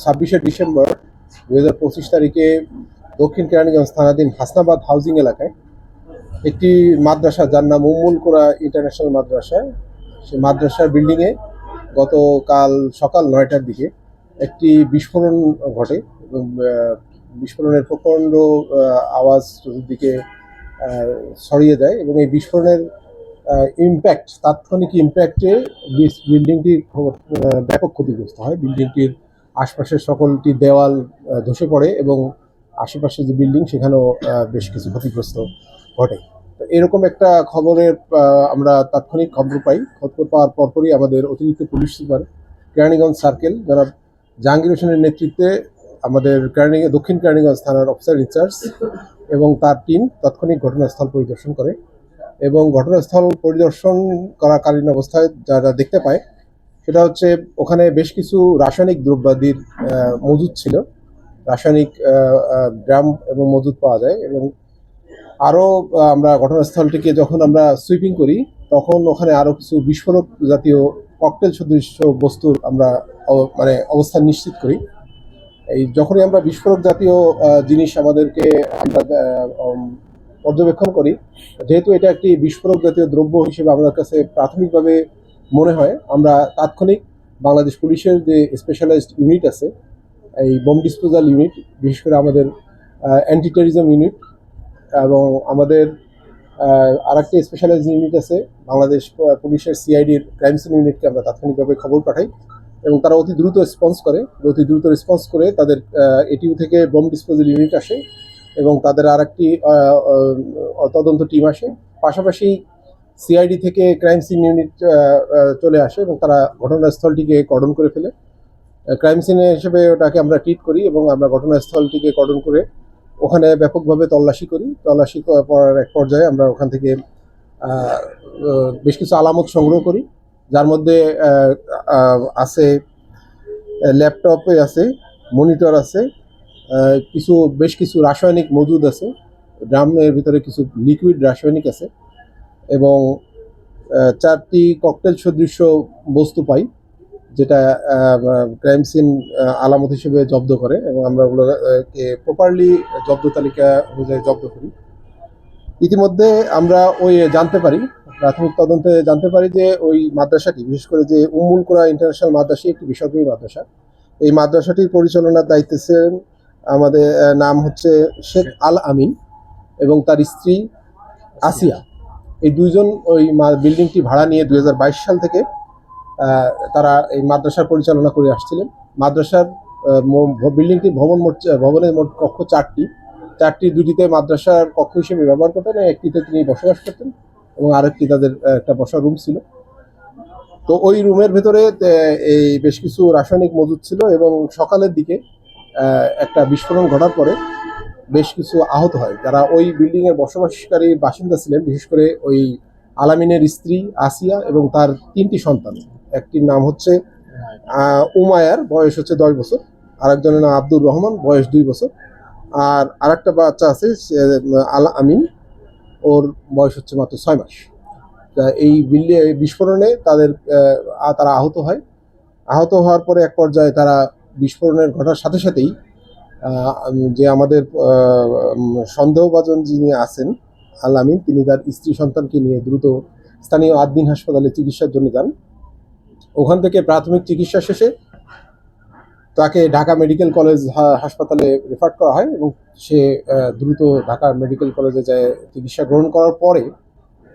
26শে December 2025 তারিখে দক্ষিণ কেরানীগঞ্জ থানাধীন হাসনাবাদ হাউজিং এলাকায় একটি মাদ্রাসা, যার নাম উম্মুল কোরা ইন্টারন্যাশনাল মাদ্রাসা, সেই মাদ্রাসার বিল্ডিংয়ে গতকাল সকাল 9টার দিকে একটি বিস্ফোরণ ঘটে এবং বিস্ফোরণের প্রচণ্ড আওয়াজ চতুর্দিকে ছড়িয়ে যায় এবং এই বিস্ফোরণের তাৎক্ষণিক ইম্প্যাক্টে বিল্ডিংটির ব্যাপক ক্ষতিগ্রস্ত হয়। বিল্ডিংটির আশপাশের সকলটি দেওয়াল ধসে পড়ে এবং আশেপাশে যে বিল্ডিং সেখানেও বেশ কিছু ক্ষতিগ্রস্ত ঘটে। তো এরকম একটা খবরের আমরা তাৎক্ষণিক খবর পাই। খবর পাওয়ার পরপরই আমাদের অতিরিক্ত পুলিশ সুপার কেরানীগঞ্জ সার্কেল জনাব জাহাঙ্গীর হোসেনের নেতৃত্বে আমাদের দক্ষিণ কেরানীগঞ্জ থানার অফিসার ইনচার্জ এবং তার টিম তাৎক্ষণিক ঘটনাস্থল পরিদর্শন করে এবং ঘটনাস্থল পরিদর্শন করাকালীন অবস্থায় যারা দেখতে পায় সেটা হচ্ছে ওখানে বেশ কিছু রাসায়নিক দ্রব্যাদির মজুদ ছিল, রাসায়নিক ড্রাম এবং মজুদ পাওয়া যায়। এবং আরও আমরা ঘটনাস্থলটিকে যখন আমরা সুইপিং করি তখন ওখানে আরও কিছু বিস্ফোরক জাতীয় ককটেল সদৃশ বস্তুর আমরা অবস্থান নিশ্চিত করি। এই যখনই আমরা বিস্ফোরক জাতীয় জিনিস আমাদেরকে আমরা পর্যবেক্ষণ করি, যেহেতু এটা একটি বিস্ফোরক জাতীয় দ্রব্য হিসেবে আমাদের কাছে প্রাথমিকভাবে মনে হয়, আমরা তাৎক্ষণিক বাংলাদেশ পুলিশের যে স্পেশালাইজড ইউনিট আছে, এই বোম ডিসপোজাল ইউনিট, বিশেষ করে আমাদের অ্যান্টি টেররিজম ইউনিট এবং আমাদের আরেকটি স্পেশালাইজড ইউনিট আছে বাংলাদেশ পুলিশের সিআইডির ক্রাইম সিন ইউনিটকে আমরা তাৎক্ষণিকভাবে খবর পাঠাই এবং তারা অতি দ্রুত রেসপন্স করে তাদের এটিইউ থেকে বোম ডিসপোজাল ইউনিট আসে এবং তাদের আরেকটি তদন্ত টিম আসে। পাশাপাশি সিআইডি থেকে ক্রাইম সিন ইউনিট চলে আসে এবং তারা ঘটনাস্থলটিকে কর্ডন করে ফেলে। ক্রাইম সিনে হিসেবে ওটাকে আমরা ট্রিট করি এবং আমরা ঘটনাস্থলটিকে কর্ডন করে ওখানে ব্যাপকভাবে তল্লাশি করার এক পর্যায়ে আমরা ওখান থেকে বেশ কিছু আলামত সংগ্রহ করি, যার মধ্যে আছে ল্যাপটপে আছে, মনিটর আছে, বেশ কিছু রাসায়নিক মজুদ আছে, ড্রামের ভিতরে কিছু লিকুইড রাসায়নিক আছে এবং 4টি ককটেল সদৃশ বস্তু পাই, যেটা ক্রাইম সিন আলামত হিসেবে জব্দ করে এবং আমরা ওগুলোকে প্রপারলি জব্দ তালিকা অনুযায়ী জব্দ করি। ইতিমধ্যে আমরা প্রাথমিক তদন্তে জানতে পারি যে ওই মাদ্রাসাটি, বিশেষ করে যে উম্মুল কোরা ইন্টারন্যাশনাল মাদ্রাসা, একটি বেসরকারি মাদ্রাসা। এই মাদ্রাসাটির পরিচালনার দায়িত্বে ছিলেন আমাদের নাম হচ্ছে শেখ আল আমিন এবং তার স্ত্রী আসিয়া। এই দুইজন ওই বিল্ডিংটি ভাড়া নিয়ে 2022 সাল থেকে তারা এই মাদ্রাসার পরিচালনা করে আসছিলেন। মাদ্রাসার বিল্ডিংটির ভবনের মোট কক্ষ 4টি, 2টিতে মাদ্রাসার কক্ষ হিসেবে ব্যবহার করতেন, একটিতে তিনি বসবাস করতেন এবং আরেকটি তাদের একটা বসার রুম ছিল। তো ওই রুমের ভেতরে এই বেশ কিছু রাসায়নিক মজুদ ছিল এবং সকালের দিকে একটা বিস্ফোরণ ঘটার পরে বেশ কিছু আহত হয়, যারা ওই বিল্ডিংয়ের বসবাসকারী বাসিন্দা ছিলেন, বিশেষ করে ওই আলামিনের স্ত্রী আসিয়া এবং তার 3টি সন্তান। একটির নাম হচ্ছে উমায়ার, বয়স হচ্ছে 10 বছর, আরেকজনের নাম আব্দুর রহমান, বয়স 2 বছর, আর আরেকটা বাচ্চা আছে আল আমিন, ওর বয়স হচ্ছে মাত্র 6 মাস। এই বিস্ফোরণে তারা আহত হওয়ার পরে এক পর্যায়ে তারা বিস্ফোরণের ঘটার সাথে সাথেই যে আমাদের সন্দেহভাজন যিনি আছেন আল আমিন, তিনি তার স্ত্রী সন্তানকে নিয়ে দ্রুত স্থানীয় আদ্দিন হাসপাতালে চিকিৎসার জন্য যান। ওখান থেকে প্রাথমিক চিকিৎসা শেষে তাকে ঢাকা মেডিকেল কলেজ হাসপাতালে রেফার করা হয় এবং সে দ্রুত ঢাকা মেডিকেল কলেজে যায় চিকিৎসা গ্রহণ করার পরে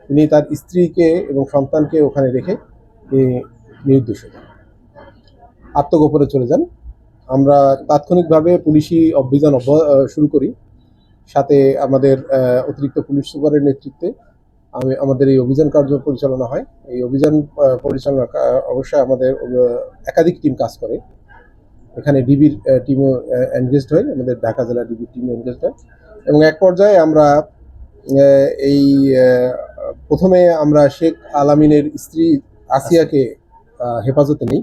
তিনি তার স্ত্রীকে এবং সন্তানকে ওখানে রেখে তিনি নির্দোষ আত্মগোপনে চলে যান। আমরা তাৎক্ষণিকভাবে পুলিশি অভিযান শুরু করি, সাথে আমাদের অতিরিক্ত পুলিশ সুপারের নেতৃত্বে আমাদের এই অভিযান কার্য পরিচালনা হয়। এই অভিযান পরিচালনা অবশ্যই আমাদের একাধিক টিম কাজ করে, এখানে ডিবির টিমও এনগেজড হয়, আমাদের ঢাকা জেলা ডিবির টিমও এনগেজড হয় এবং এক পর্যায়ে আমরা প্রথমে আমরা শেখ আল আমিনের স্ত্রী আসিয়াকে হেফাজতে নিই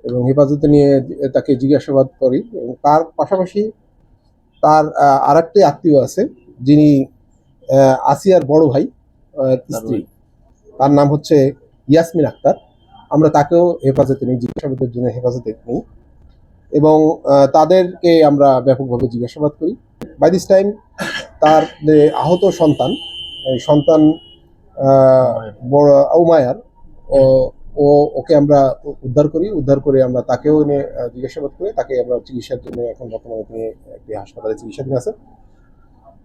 এবং হেফাজতে নিয়ে তাকে জিজ্ঞাসাবাদ করি এবং তার পাশাপাশি তার আরেকটি আত্মীয় আছে যিনি আসিয়ার বড় ভাই স্ত্রী, তার নাম হচ্ছে ইয়াসমিন আক্তার। আমরা তাকেও হেফাজতে নিই, জিজ্ঞাসাবাদের জন্য হেফাজতে নিই এবং তাদেরকে আমরা ব্যাপকভাবে জিজ্ঞাসাবাদ করি। বাই দিস টাইম তার যে আহত সন্তান, এই সন্তান বড় উমায়ার, ও ও ওকে আমরা উদ্ধার করে আমরা তাকেও এনে জিজ্ঞাসাবাদ করে তাকে আমরা চিকিৎসার জন্য এখন বর্তমানে তিনি একটি হাসপাতালে চিকিৎসাধীন আছে।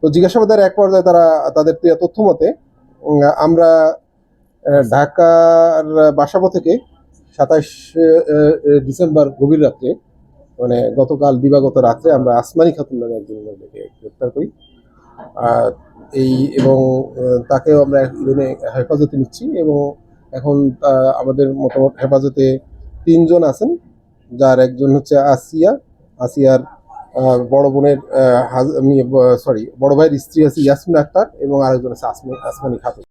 তো জিজ্ঞাসাবাদের এক পর্যায়ে তাদের তথ্য মতে আমরা ঢাকার বাসাবো থেকে 27 ডিসেম্বর গভীর রাত্রে, মানে গতকাল দিবাগত রাত্রে আমরা আসমানি খাতুন নামে একজন মহিলাকে গ্রেপ্তার করি। আর এবং তাকেও আমরা এনে হেফাজতে নিচ্ছি এবং এখন আমাদের মোটামুটি হেফাজতে 3 জন আছেন, যার একজন হচ্ছে আসিয়ার বড় বোনের বড় ভাইয়ের স্ত্রী আছে ইয়াসমিন আক্তার এবং আরেকজন আছে আসমানি খাতুন।